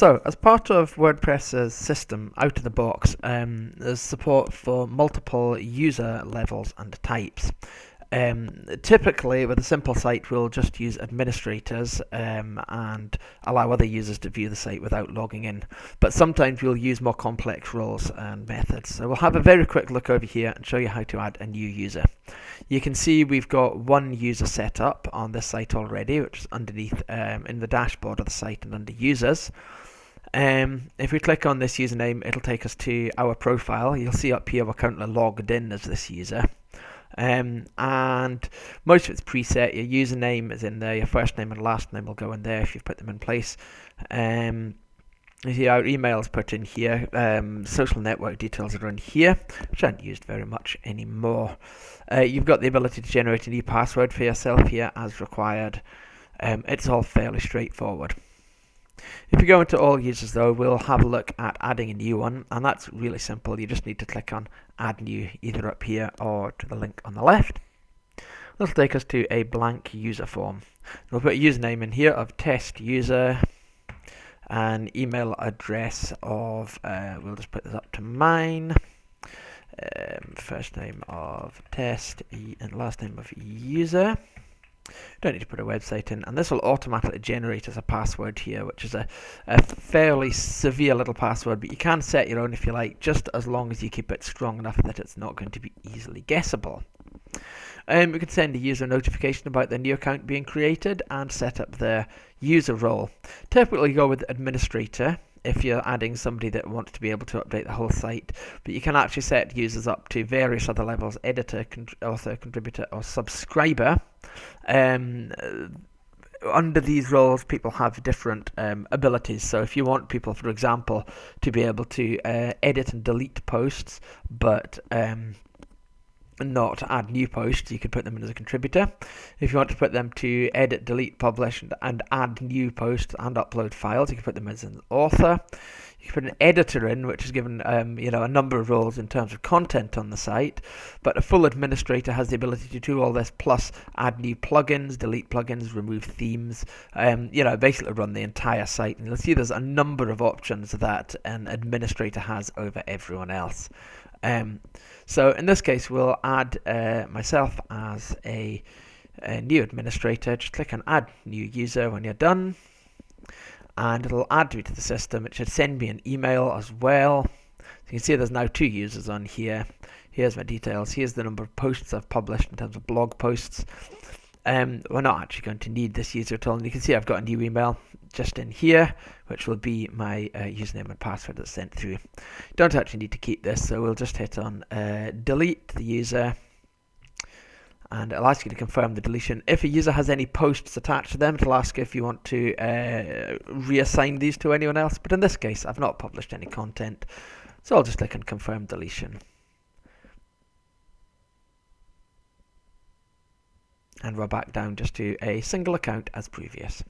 So, as part of WordPress's system out of the box, there's support for multiple user levels and types. Typically, with a simple site, we'll just use administrators and allow other users to view the site without logging in. But sometimes we'll use more complex roles and methods. So we'll have a very quick look over here and show you how to add a new user. You can see we've got one user set up on this site already, which is underneath in the dashboard of the site and under users. If we click on this username, it'll take us to our profile. You'll see up here we're currently logged in as this user. And most of it's preset. Your username is in there, your first name and last name will go in there if you've put them in place. You see our email is put in here, social network details are in here, which aren't used very much anymore. You've got the ability to generate a new password for yourself here as required. It's all fairly straightforward. If you go into all users though, we'll have a look at adding a new one, and that's really simple. You just need to click on add new either up here or to the link on the left. This will take us to a blank user form. We'll put a username in here of test user, an email address of, we'll just put this up to mine, first name of test and last name of user. Don't need to put a website in, and this will automatically generate as a password here, which is a fairly severe little password, but you can set your own if you like, just as long as you keep it strong enough that it's not going to be easily guessable. We could send a user notification about their new account being created and set up their user role. Typically go with administrator if you're adding somebody that wants to be able to update the whole site, but you can actually set users up to various other levels: editor, author, contributor or subscriber. Under these roles, people have different abilities. So if you want people, for example, to be able to edit and delete posts, but not add new posts, you could put them in as a contributor. If you want to put them to edit, delete, publish and add new posts and upload files, you can put them as an author. You can put an editor in, which is given a number of roles in terms of content on the site, but a full administrator has the ability to do all this, plus add new plugins, delete plugins, remove themes, basically run the entire site. And you'll see there's a number of options that an administrator has over everyone else. So in this case, we'll add myself as a new administrator. Just click on add new user when you're done, and it'll add me to the system. It should send me an email as well. So you can see there's now 2 users on here. Here's my details. Here's the number of posts I've published in terms of blog posts. We're not actually going to need this user at all, and you can see I've got a new email just in here, which will be my username and password that's sent through. Don't actually need to keep this, so we'll just hit on delete the user, and it'll ask you to confirm the deletion. If a user has any posts attached to them, it'll ask if you want to reassign these to anyone else, but in this case I've not published any content, so I'll just click on confirm deletion. And we're back down just to a single account as previous.